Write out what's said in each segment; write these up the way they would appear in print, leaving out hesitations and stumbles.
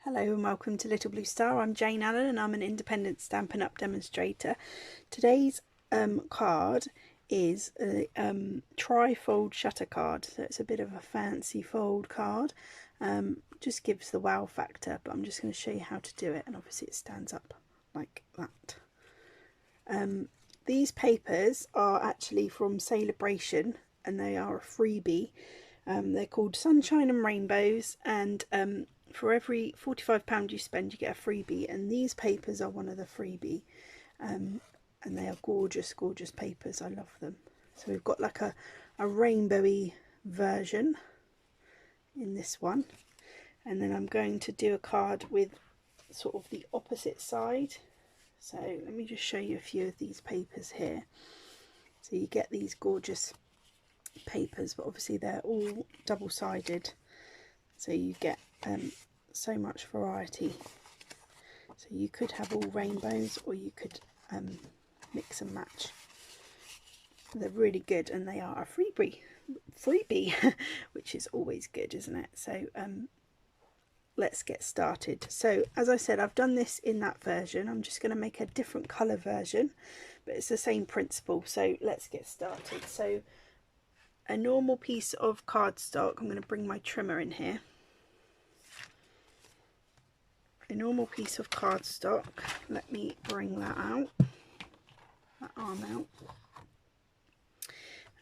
Hello and welcome to Little Blue Star. I'm Jane Allen and I'm an independent Stampin' Up demonstrator. Today's card is a tri-fold shutter card, so it's a bit of a fancy fold card. Just gives the wow factor, but I'm just going to show you how to do it, and obviously it stands up like that. These papers are actually from Celebration and they are a freebie. They're called Sunshine and Rainbows, and for every £45 you spend you get a freebie, and these papers are one of the freebie, and they are gorgeous papers. I love them. So we've got like a rainbowy version in this one, and then I'm going to do a card with sort of the opposite side. So let me just show you a few of these papers here. So you get these gorgeous papers, but obviously they're all double-sided, so you get so much variety. So you could have all rainbows, or you could mix and match. They're really good, and they are a freebie which is always good, isn't it? So let's get started. So as I said, I've done this in that version. I'm just going to make a different colour version, but it's the same principle. So let's get started. So a normal piece of cardstock, I'm going to bring my trimmer in here. A normal piece of cardstock, let me bring that out, that arm out,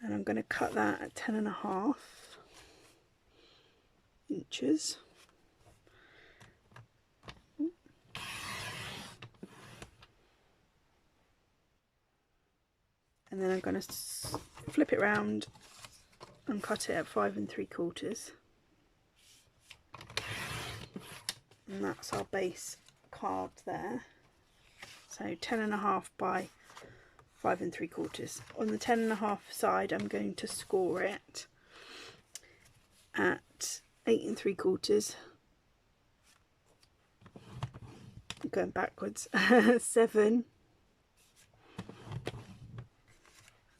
and I'm going to cut that at 10.5 inches. And then I'm going to flip it round and cut it at 5 3/4. And that's our base card there. So 10.5 by 5 3/4. On the 10.5 side, I'm going to score it at 8 3/4. I'm going backwards. 7.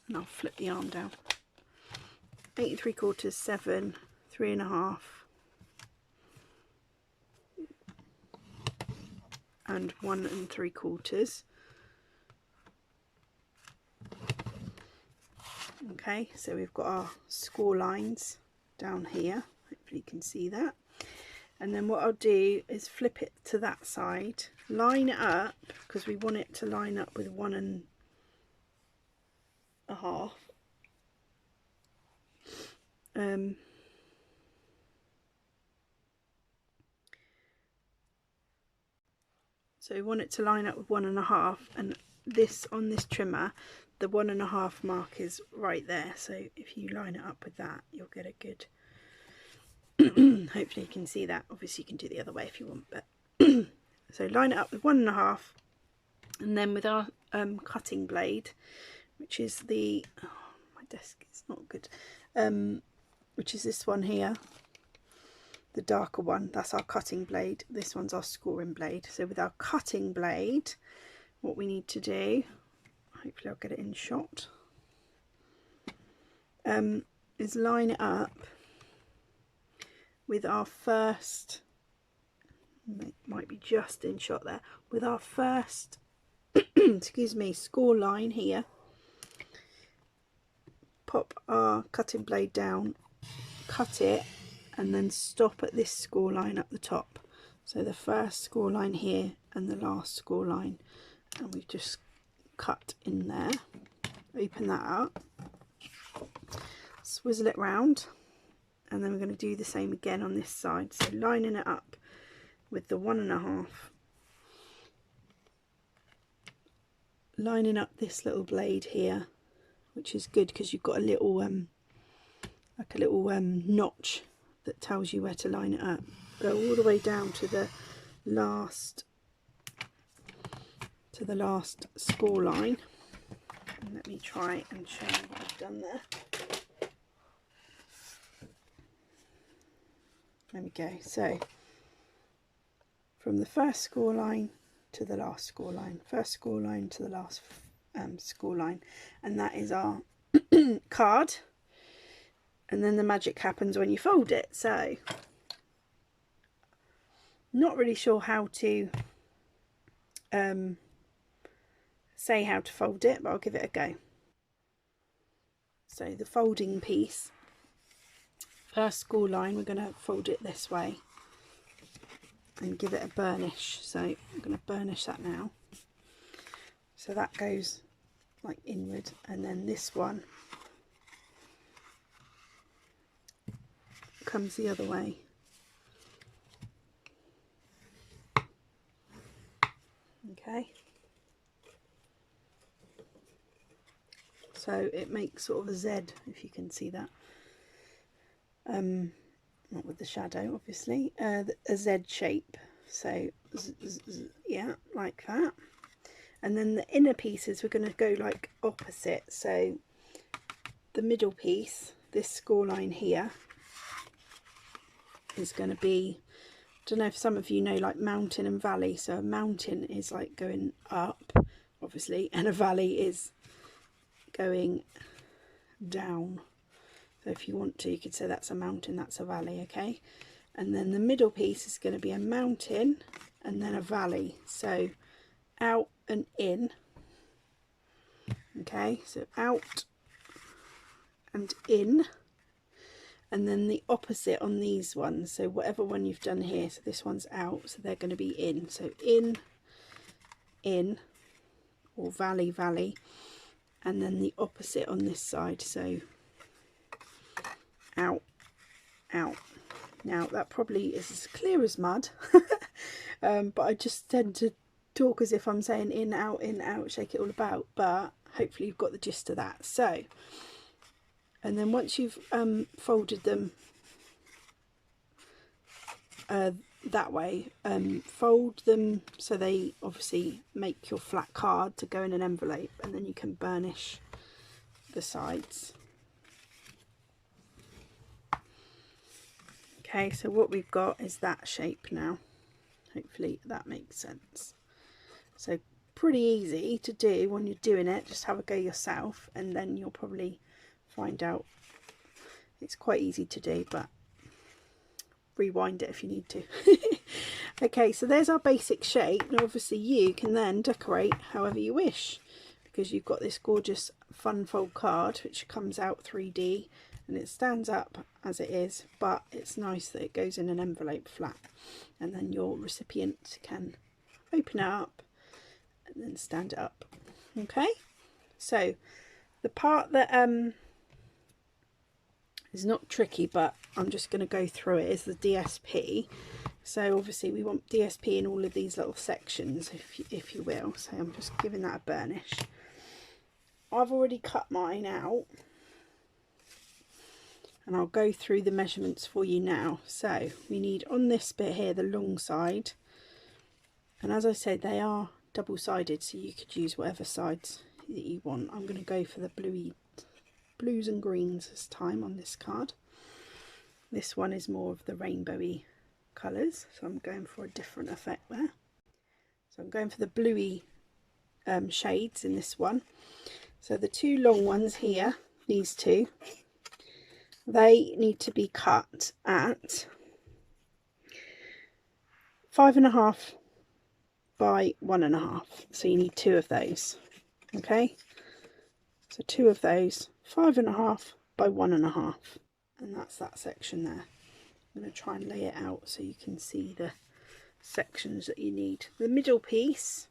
And I'll flip the arm down. 8 3/4, 7, 3.5. and 1 3/4. Okay, so we've got our score lines down here. Hopefully you can see that. And then what I'll do is flip it to that side, line it up, because we want it to line up with 1 1/2. So we want it to line up with 1 1/2, and this, on this trimmer, the 1 1/2 mark is right there. So if you line it up with that, you'll get a good hopefully you can see that. Obviously you can do the other way if you want, but so line it up with 1 1/2, and then with our cutting blade, which is the my desk is not good, which is this one here, the darker one, that's our cutting blade. This one's our scoring blade. So with our cutting blade, what we need to do, hopefully I'll get it in shot, is line it up with our first, it might be just in shot there, with our first excuse me, score line here. Pop our cutting blade down, cut it, and then stop at this score line up the top. So the first score line here and the last score line, and we've just cut in there. Open that up, swizzle it round, and then we're going to do the same again on this side. So lining it up with the 1 1/2, lining up this little blade here, which is good because you've got a little like a little notch that tells you where to line it up. Go all the way down to the last score line, and let me try and show you what I've done there. There we go. So from the first score line to the last score line, first score line to the last score line, and that is our card. And then the magic happens when you fold it. So Not really sure how to say how to fold it, but I'll give it a go. So the folding piece, first score line, we're going to fold it this way and give it a burnish. So I'm going to burnish that now. So that goes like inward, and then this one comes the other way. Okay. So it makes sort of a Z, if you can see that. Not with the shadow, obviously. A Z shape. So yeah, like that. And then the inner pieces, we're going to go like opposite. So the middle piece, this score line here, is going to be, I don't know if some of you know, like mountain and valley. So a mountain is like going up, obviously, and a valley is going down. So if you want to, you could say that's a mountain, that's a valley. Okay, and then the middle piece is going to be a mountain and then a valley. So out and in. Okay, so out and in, and then the opposite on these ones. So whatever one you've done here, so this one's out, so they're going to be in. So in, or valley, valley, and then the opposite on this side. So out, out. Now that probably is as clear as mud, but I just tend to talk as if I'm saying in, out, shake it all about, but hopefully you've got the gist of that. So, and then once you've folded them that way, fold them so they obviously make your flat card to go in an envelope, and then you can burnish the sides. Okay, so what we've got is that shape now. Hopefully that makes sense. So pretty easy to do when you're doing it. Just have a go yourself, and then you'll probably find out it's quite easy to do, but rewind it if you need to. Okay, so there's our basic shape. Now obviously you can then decorate however you wish, because you've got this gorgeous fun fold card which comes out 3D and it stands up as it is, but it's nice that it goes in an envelope flat, and then your recipient can open it up and then stand it up. Okay, so the part that is not tricky, but I'm just going to go through it, is the DSP. So obviously we want DSP in all of these little sections, if you will. So I'm just giving that a burnish. I've already cut mine out, and I'll go through the measurements for you now. So we need on this bit here the long side, and as I said, they are double-sided, so you could use whatever sides that you want. I'm going to go for the blues and greens this time on this card. This one is more of the rainbowy colours, so I'm going for a different effect there. So I'm going for the bluey shades in this one. So the two long ones here, these two, they need to be cut at 5.5 by 1.5. So you need two of those. Okay, so two of those, 5.5 by 1.5, and that's that section there. I'm going to try and lay it out so you can see the sections that you need. The middle piece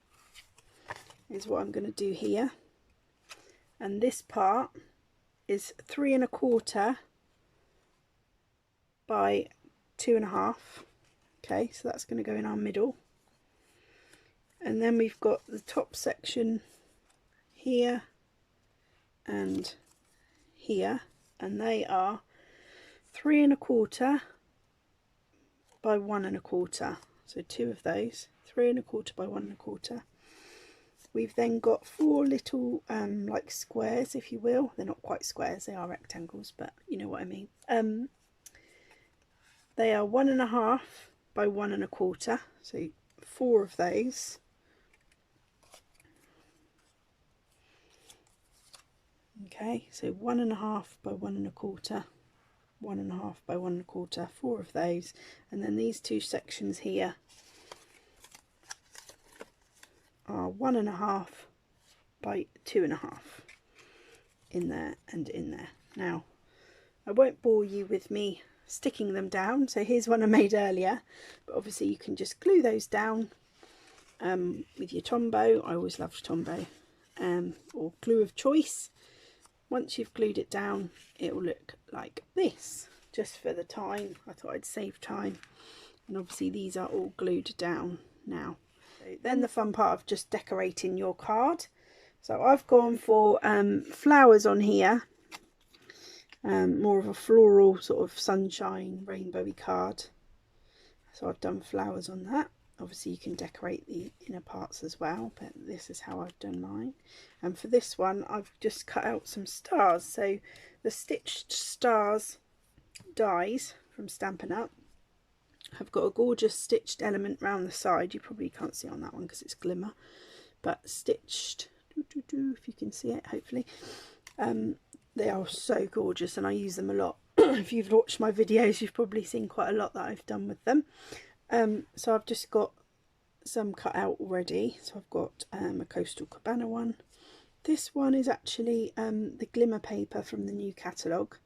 is what I'm going to do here, and this part is 3.25 by 2.5. Okay, so that's going to go in our middle, and then we've got the top section here and here, and they are 3.25 by 1.25. So two of those, 3.25 by 1.25. We've then got four little like squares, if you will. They're not quite squares, they are rectangles, but you know what I mean. They are 1.5 by 1.25, so four of those. Okay, so 1.5 by 1.25, 1.5 by 1.25, four of those, and then these two sections here are 1.5 by 2.5 in there and in there. Now, I won't bore you with me sticking them down. So here's one I made earlier, but obviously you can just glue those down with your Tombow. I always loved Tombow, or glue of choice. Once you've glued it down, it will look like this. Just for the time, I thought I'd save time. And obviously these are all glued down now. So then the fun part of just decorating your card. So I've gone for flowers on here. More of a floral sort of sunshine rainbowy card. So I've done flowers on that. Obviously you can decorate the inner parts as well, but this is how I've done mine. And for this one I've just cut out some stars. So the stitched stars dies from Stampin' Up have got a gorgeous stitched element round the side. You probably can't see on that one because it's glimmer, but stitched, if you can see it hopefully. They are so gorgeous and I use them a lot. If you've watched my videos, you've probably seen quite a lot that I've done with them. So I've just got some cut out already. So I've got a Coastal Cabana one. This one is actually the glimmer paper from the new catalogue.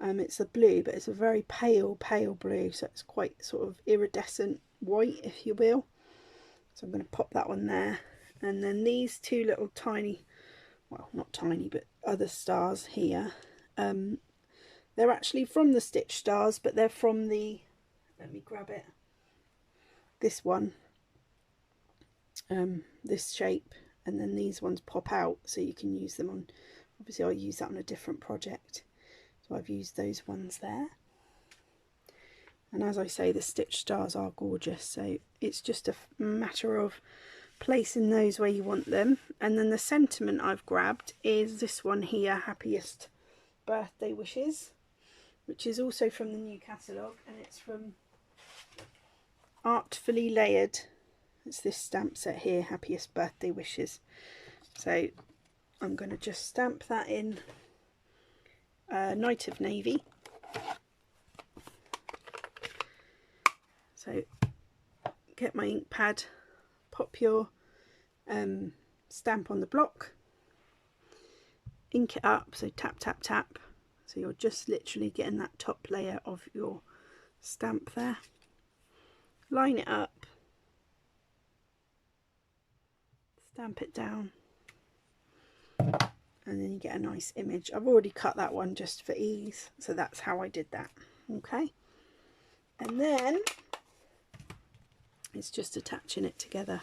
It's a blue, but it's a very pale blue, so it's quite sort of iridescent white, if you will. So I'm going to pop that one there. And then these two little tiny, well, not tiny, but other stars here, they're actually from the Stitch Stars, but they're from the, let me grab it, this one, this shape, and then these ones pop out so you can use them on, obviously I'll use that on a different project, so I've used those ones there. And as I say, the Stitch Stars are gorgeous, so it's just a matter of placing those where you want them. And then the sentiment I've grabbed is this one here, Happiest Birthday Wishes, which is also from the new catalogue, and it's from Artfully Layered. It's this stamp set here, Happiest Birthday Wishes. So I'm going to just stamp that in Night of Navy. So get my ink pad, pop your stamp on the block, ink it up, so tap tap tap, so you're just literally getting that top layer of your stamp there. Line it up, stamp it down, and then you get a nice image. I've already cut that one just for ease, so that's how I did that. Okay, and then it's just attaching it together.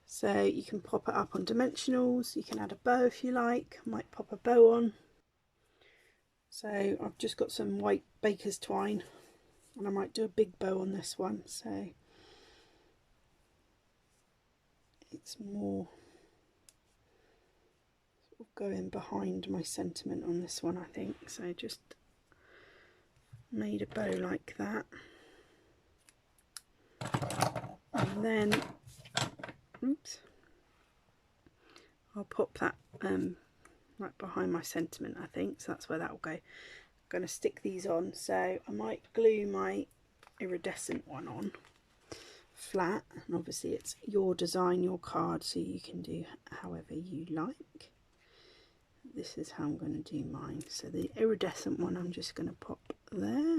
So you can pop it up on dimensionals, you can add a bow if you like. I might pop a bow on. So I've just got some white baker's twine and I might do a big bow on this one, so it's more sort of going behind my sentiment on this one, I think. So just made a bow like that, and then oops, I'll pop that right behind my sentiment, I think, so that's where that will go. I'm going to stick these on, so I might glue my iridescent one on flat, and obviously it's your design, your card, so you can do however you like. This is how I'm going to do mine. So the iridescent one I'm just going to pop there,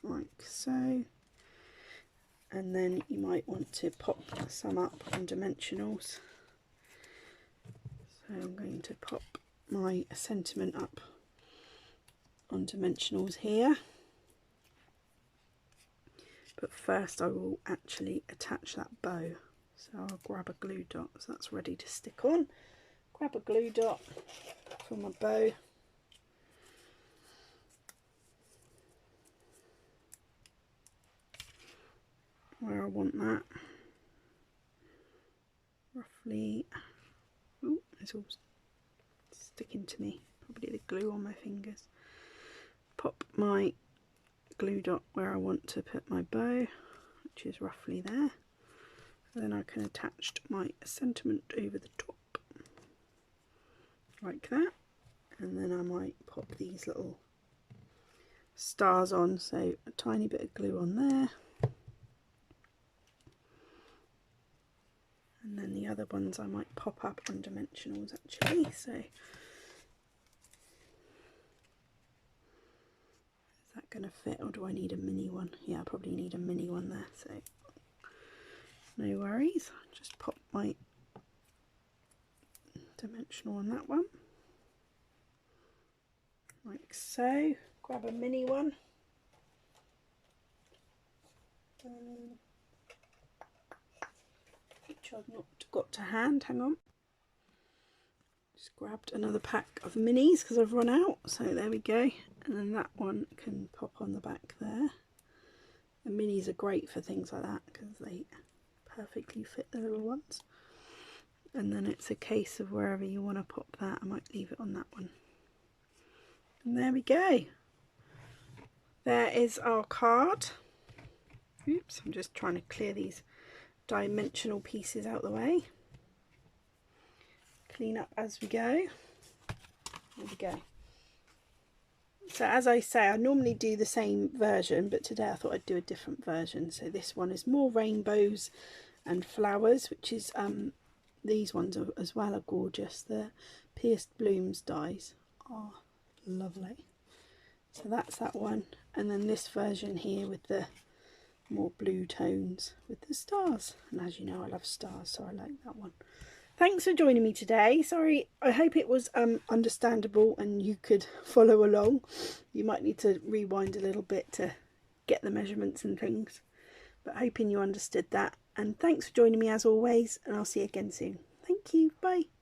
like so. And then you might want to pop some up on dimensionals. So I'm going to pop my sentiment up on dimensionals here. But first I will actually attach that bow. So I'll grab a glue dot, so that's ready to stick on. Grab a glue dot for my bow. Where I want that, roughly. Oh, it's all sticking to me, probably the glue on my fingers. Pop my glue dot where I want to put my bow, which is roughly there. And then I can attach my sentiment over the top like that, and then I might pop these little stars on, so a tiny bit of glue on there. other ones I might pop up on dimensionals actually. So is that going to fit, or do I need a mini one? Yeah, I probably need a mini one there, so no worries. Just pop my dimensional on that one like so. Grab a mini one. Which I've not got to hand, hang on. Just grabbed another pack of minis because I've run out, so there we go. And then that one can pop on the back there. The minis are great for things like that because they perfectly fit the little ones. And then it's a case of wherever you want to pop that. I might leave it on that one. And there we go. There is our card. Oops, I'm just trying to clear these dimensional pieces out the way. Clean up as we go. There we go. So as I say, I normally do the same version, but today I thought I'd do a different version. So this one is more rainbows and flowers, which is these ones are, as well, are gorgeous. The pierced blooms dies are lovely. So that's that one, and then this version here with the more blue tones with the stars. And as you know, I love stars, so I like that one. Thanks for joining me today. Sorry, I hope it was understandable and you could follow along. You might need to rewind a little bit to get the measurements and things, but hoping you understood that. And thanks for joining me as always, and I'll see you again soon. Thank you. Bye.